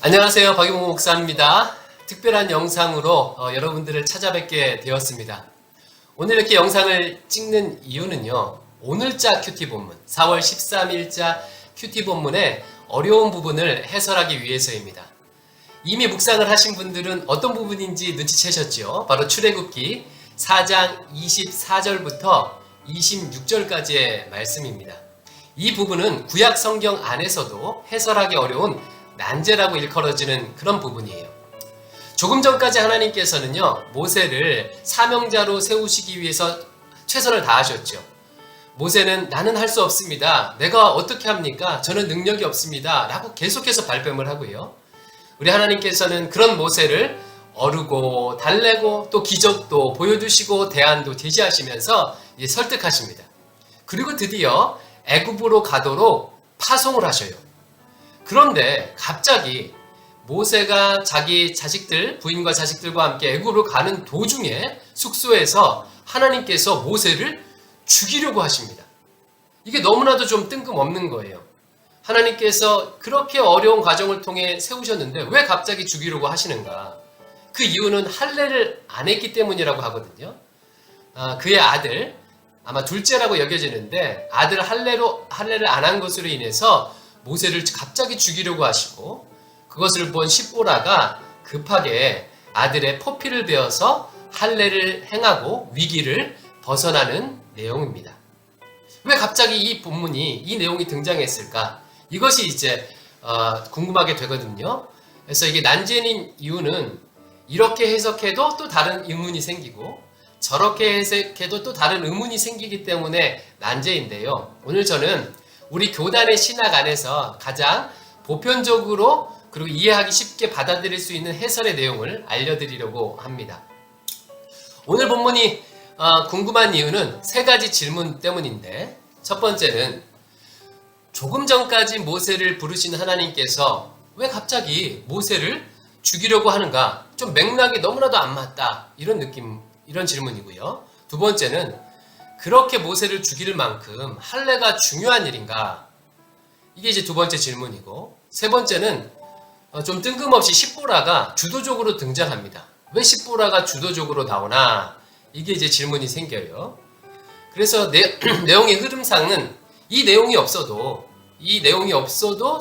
안녕하세요. 박용호 목사입니다. 특별한 영상으로 여러분들을 찾아뵙게 되었습니다. 오늘 이렇게 영상을 찍는 이유는요. 오늘자 큐티 본문, 4월 13일자 큐티 본문의 어려운 부분을 해설하기 위해서입니다. 이미 묵상을 하신 분들은 어떤 부분인지 눈치채셨죠? 바로 출애굽기 4장 24절부터 26절까지의 말씀입니다. 이 부분은 구약 성경 안에서도 해설하기 어려운 난제라고 일컬어지는 그런 부분이에요. 조금 전까지 하나님께서는요, 모세를 사명자로 세우시기 위해서 최선을 다하셨죠. 모세는 나는 할 수 없습니다. 내가 어떻게 합니까? 저는 능력이 없습니다. 라고 계속해서 발뺌을 하고요. 우리 하나님께서는 그런 모세를 어르고 달래고 또 기적도 보여주시고 대안도 제시하시면서 설득하십니다. 그리고 드디어 애굽으로 가도록 파송을 하셔요. 그런데 갑자기 모세가 자기 자식들, 부인과 자식들과 함께 애굽으로 가는 도중에 숙소에서 하나님께서 모세를 죽이려고 하십니다. 이게 너무나도 좀 뜬금없는 거예요. 하나님께서 그렇게 어려운 과정을 통해 세우셨는데 왜 갑자기 죽이려고 하시는가? 그 이유는 할례를 안 했기 때문이라고 하거든요. 그의 아들, 아마 둘째라고 여겨지는데 아들 할례를 안 한 것으로 인해서 모세를 갑자기 죽이려고 하시고 그것을 본 십보라가 급하게 아들의 포피를 베어서 할례를 행하고 위기를 벗어나는 내용입니다. 왜 갑자기 이 본문이 이 내용이 등장했을까? 이것이 이제 궁금하게 되거든요. 그래서 이게 난제인 이유는 이렇게 해석해도 또 다른 의문이 생기고 저렇게 해석해도 또 다른 의문이 생기기 때문에 난제인데요. 오늘 저는 우리 교단의 신학 안에서 가장 보편적으로 그리고 이해하기 쉽게 받아들일 수 있는 해설의 내용을 알려드리려고 합니다. 오늘 본문이 궁금한 이유는 세 가지 질문 때문인데, 첫 번째는 조금 전까지 모세를 부르신 하나님께서 왜 갑자기 모세를 죽이려고 하는가? 좀 맥락이 너무나도 안 맞다. 이런 질문이고요. 두 번째는 그렇게 모세를 죽일 만큼 할례가 중요한 일인가? 이게 이제 두 번째 질문이고, 세 번째는 좀 뜬금없이 십보라가 주도적으로 등장합니다. 왜 십보라가 주도적으로 나오나? 이게 이제 질문이 생겨요. 그래서 내용의 흐름상은 이 내용이 없어도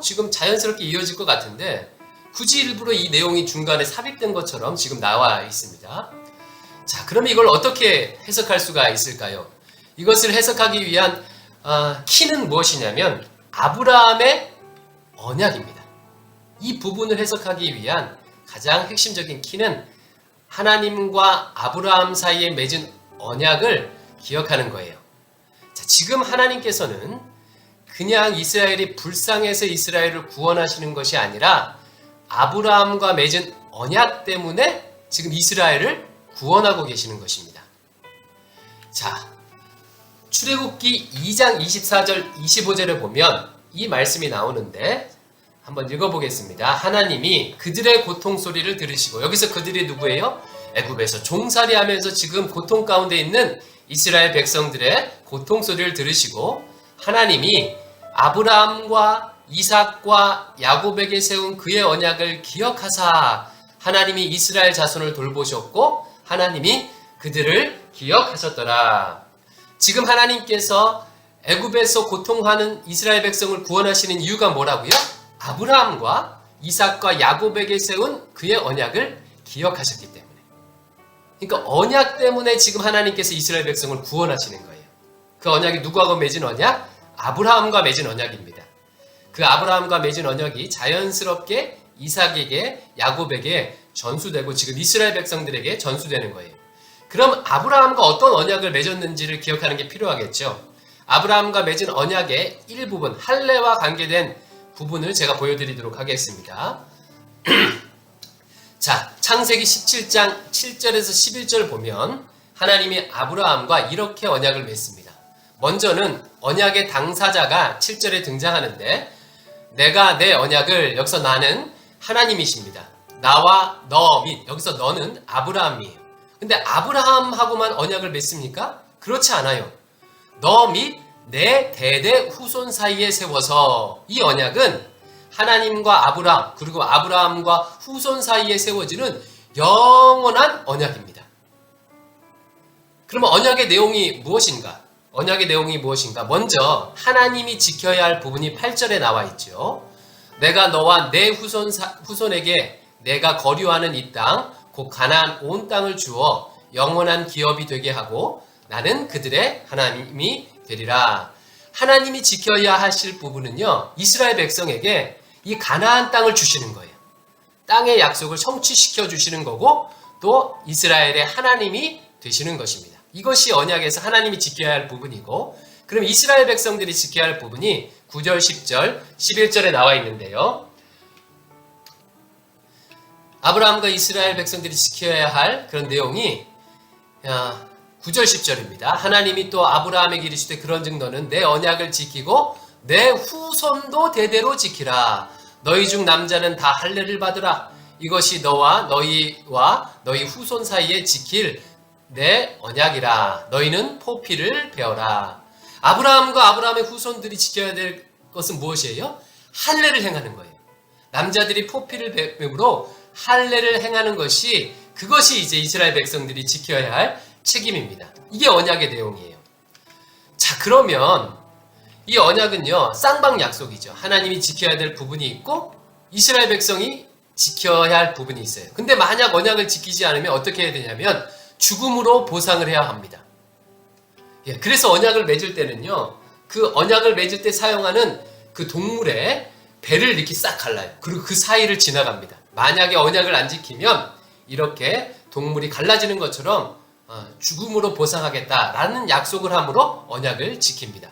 지금 자연스럽게 이어질 것 같은데 굳이 일부러 이 내용이 중간에 삽입된 것처럼 지금 나와 있습니다. 자, 그럼 이걸 어떻게 해석할 수가 있을까요? 이것을 해석하기 위한 키는 무엇이냐면 아브라함의 언약입니다. 이 부분을 해석하기 위한 가장 핵심적인 키는 하나님과 아브라함 사이에 맺은 언약을 기억하는 거예요. 자, 지금 하나님께서는 그냥 이스라엘이 불쌍해서 이스라엘을 구원하시는 것이 아니라 아브라함과 맺은 언약 때문에 지금 이스라엘을 구원하고 계시는 것입니다. 자, 출애굽기 2장 24절 25절을 보면 이 말씀이 나오는데 한번 읽어보겠습니다. 하나님이 그들의 고통 소리를 들으시고, 여기서 그들이 누구예요? 애굽에서 종살이하면서 지금 고통 가운데 있는 이스라엘 백성들의 고통 소리를 들으시고 하나님이 아브라함과 이삭과 야곱에게 세운 그의 언약을 기억하사 하나님이 이스라엘 자손을 돌보셨고 하나님이 그들을 기억하셨더라. 지금 하나님께서 애굽에서 고통하는 이스라엘 백성을 구원하시는 이유가 뭐라고요? 아브라함과 이삭과 야곱에게 세운 그의 언약을 기억하셨기 때문에. 그러니까 언약 때문에 지금 하나님께서 이스라엘 백성을 구원하시는 거예요. 그 언약이 누구하고 맺은 언약? 아브라함과 맺은 언약입니다. 그 아브라함과 맺은 언약이 자연스럽게 이삭에게, 야곱에게 전수되고 지금 이스라엘 백성들에게 전수되는 거예요. 그럼 아브라함과 어떤 언약을 맺었는지를 기억하는 게 필요하겠죠. 아브라함과 맺은 언약의 일부분, 할례와 관계된 부분을 제가 보여드리도록 하겠습니다. 자, 창세기 17장 7절에서 11절 보면 하나님이 아브라함과 이렇게 언약을 맺습니다. 먼저는 언약의 당사자가 7절에 등장하는데, 내가 내 언약을, 여기서 나는 하나님이십니다. 나와 너 및, 여기서 너는 아브라함이에요. 근데 아브라함하고만 언약을 맺습니까? 그렇지 않아요. 너 및 내 대대 후손 사이에 세워서, 이 언약은 하나님과 아브라함 그리고 아브라함과 후손 사이에 세워지는 영원한 언약입니다. 그러면 언약의 내용이 무엇인가? 언약의 내용이 무엇인가? 먼저 하나님이 지켜야 할 부분이 8절에 나와 있죠. 내가 너와 내 후손에게 내가 거류하는 이 땅, 곧 가나안 온 땅을 주어 영원한 기업이 되게 하고 나는 그들의 하나님이 되리라. 하나님이 지켜야 하실 부분은요, 이스라엘 백성에게 이 가나안 땅을 주시는 거예요. 땅의 약속을 성취시켜 주시는 거고 또 이스라엘의 하나님이 되시는 것입니다. 이것이 언약에서 하나님이 지켜야 할 부분이고, 그럼 이스라엘 백성들이 지켜야 할 부분이 9절, 10절, 11절에 나와 있는데요. 아브라함과 이스라엘 백성들이 지켜야 할 그런 내용이 9절, 10절입니다. 하나님이 또 아브라함에게 이르시되 그런즉 너는 내 언약을 지키고 내 후손도 대대로 지키라. 너희 중 남자는 다 할례를 받으라. 이것이 너와 너희 후손 사이에 지킬 내 언약이라. 너희는 포피를 베어라. 아브라함과 아브라함의 후손들이 지켜야 될 것은 무엇이에요? 할례를 행하는 거예요. 남자들이 포피를 베므로 할례를 행하는 것이, 그것이 이제 이스라엘 백성들이 지켜야 할 책임입니다. 이게 언약의 내용이에요. 자, 그러면 이 언약은요, 쌍방 약속이죠. 하나님이 지켜야 될 부분이 있고 이스라엘 백성이 지켜야 할 부분이 있어요. 근데 만약 언약을 지키지 않으면 어떻게 해야 되냐면 죽음으로 보상을 해야 합니다. 예, 그래서 언약을 맺을 때는요, 그 언약을 맺을 때 사용하는 그 동물의 배를 이렇게 싹 갈라요. 그리고 그 사이를 지나갑니다. 만약에 언약을 안 지키면 이렇게 동물이 갈라지는 것처럼 죽음으로 보상하겠다라는 약속을 함으로 언약을 지킵니다.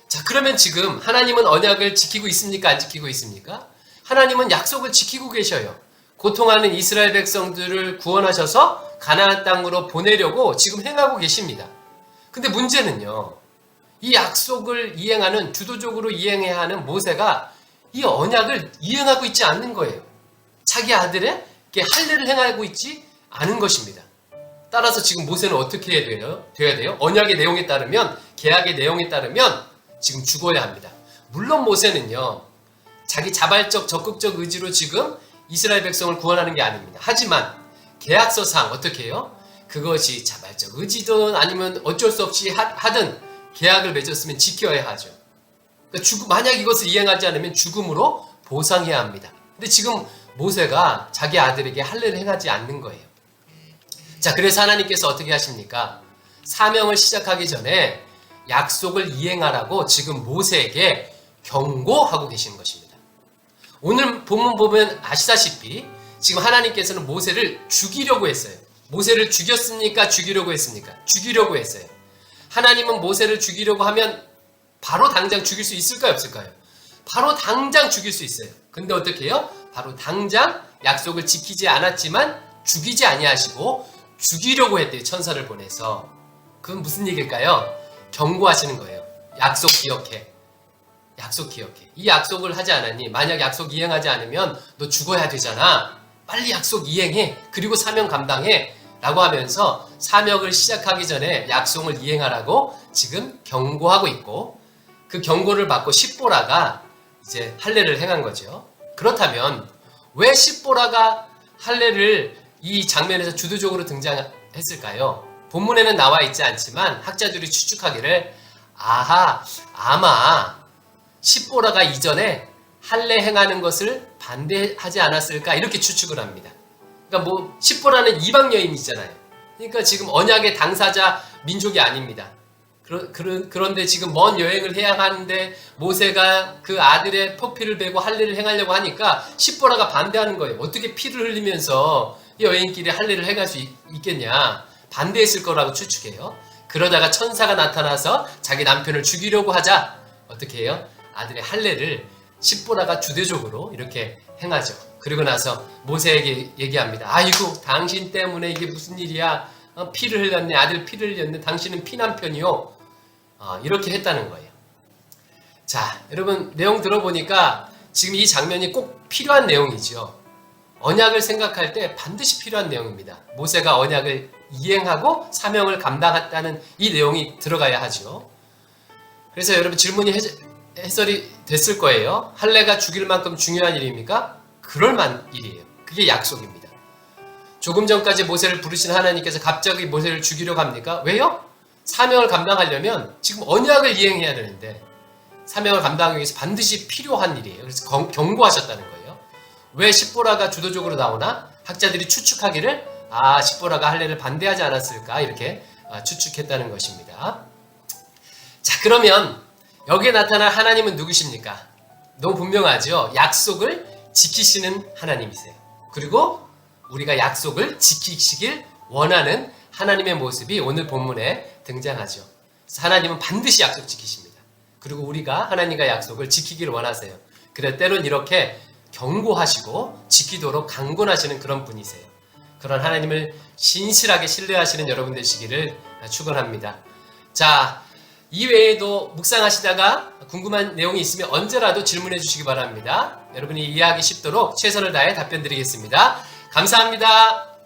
자, 그러면 지금 하나님은 언약을 지키고 있습니까? 안 지키고 있습니까? 하나님은 약속을 지키고 계셔요. 고통하는 이스라엘 백성들을 구원하셔서 가나안 땅으로 보내려고 지금 행하고 계십니다. 근데 문제는요, 이 약속을 이행하는, 주도적으로 이행해야 하는 모세가 이 언약을 이행하고 있지 않는 거예요. 자기 아들에게 할례를 행하고 있지 않은 것입니다. 따라서 지금 모세는 어떻게 돼야 돼요? 언약의 내용에 따르면, 계약의 내용에 따르면 지금 죽어야 합니다. 물론 모세는요, 자기 자발적 적극적 의지로 지금 이스라엘 백성을 구원하는 게 아닙니다. 하지만 계약서상 어떻게 해요? 그것이 자발적 의지든 아니면 어쩔 수 없이 하든 계약을 맺었으면 지켜야 하죠. 그러니까 만약 이것을 이행하지 않으면 죽음으로 보상해야 합니다. 근데 지금 모세가 자기 아들에게 할례를 행하지 않는 거예요. 자, 그래서 하나님께서 어떻게 하십니까? 사명을 시작하기 전에 약속을 이행하라고 지금 모세에게 경고하고 계시는 것입니다. 오늘 본문 보면 아시다시피 지금 하나님께서는 모세를 죽이려고 했어요. 모세를 죽였습니까? 죽이려고 했습니까? 죽이려고 했어요. 하나님은 모세를 죽이려고 하면 바로 당장 죽일 수 있을까요? 없을까요? 바로 당장 죽일 수 있어요. 근데 어떻게 해요? 바로 당장 약속을 지키지 않았지만 죽이지 아니하시고 죽이려고 했대요. 천사를 보내서. 그건 무슨 얘기일까요? 경고하시는 거예요. 약속 기억해. 약속 기억해. 이 약속을 하지 않았니? 만약 약속 이행하지 않으면 너 죽어야 되잖아. 빨리 약속 이행해. 그리고 사명 감당해. 라고 하면서 사명을 시작하기 전에 약속을 이행하라고 지금 경고하고 있고, 그 경고를 받고 십보라가 이제 할례를 행한 거죠. 그렇다면 왜 십보라가 할례를 이 장면에서 주도적으로 등장했을까요? 본문에는 나와 있지 않지만 학자들이 추측하기를 아마 십보라가 이전에 할례 행하는 것을 반대하지 않았을까 이렇게 추측을 합니다. 그러니까 십보라는 이방 여인이잖아요. 그러니까 지금 언약의 당사자 민족이 아닙니다. 그런데 지금 먼 여행을 해야 하는데 모세가 그 아들의 포피를 베고 할례를 행하려고 하니까 십보라가 반대하는 거예요. 어떻게 피를 흘리면서 여행길에 할례를 행할 수 있겠냐. 반대했을 거라고 추측해요. 그러다가 천사가 나타나서 자기 남편을 죽이려고 하자 어떻게 해요? 아들의 할례를 십보라가 주도적으로 이렇게 행하죠. 그리고 나서 모세에게 얘기합니다. 아이고, 당신 때문에 이게 무슨 일이야. 피를 흘렸네. 아들 피를 흘렸네. 당신은 피남편이요. 이렇게 했다는 거예요. 자, 여러분 내용 들어보니까 지금 이 장면이 꼭 필요한 내용이죠. 언약을 생각할 때 반드시 필요한 내용입니다. 모세가 언약을 이행하고 사명을 감당했다는 이 내용이 들어가야 하죠. 그래서 여러분 질문이 해설이 됐을 거예요. 할례가 죽일 만큼 중요한 일입니까? 그럴 만 일이에요. 그게 약속입니다. 조금 전까지 모세를 부르신 하나님께서 갑자기 모세를 죽이려고 합니까? 왜요? 사명을 감당하려면 지금 언약을 이행해야 되는데 사명을 감당하기 위해서 반드시 필요한 일이에요. 그래서 경고하셨다는 거예요. 왜 십보라가 주도적으로 나오나? 학자들이 추측하기를 십보라가 할례를 반대하지 않았을까 이렇게 추측했다는 것입니다. 자, 그러면 여기에 나타난 하나님은 누구십니까? 너무 분명하죠? 약속을 지키시는 하나님이세요. 그리고 우리가 약속을 지키시길 원하는 하나님의 모습이 오늘 본문에 등장하죠. 그래서 하나님은 반드시 약속 지키십니다. 그리고 우리가 하나님과 약속을 지키기를 원하세요. 그래 때론 이렇게 경고하시고 지키도록 강권하시는 그런 분이세요. 그런 하나님을 신실하게 신뢰하시는 여러분 되시기를 축원합니다. 자, 이외에도 묵상하시다가 궁금한 내용이 있으면 언제라도 질문해 주시기 바랍니다. 여러분이 이해하기 쉽도록 최선을 다해 답변 드리겠습니다. 감사합니다.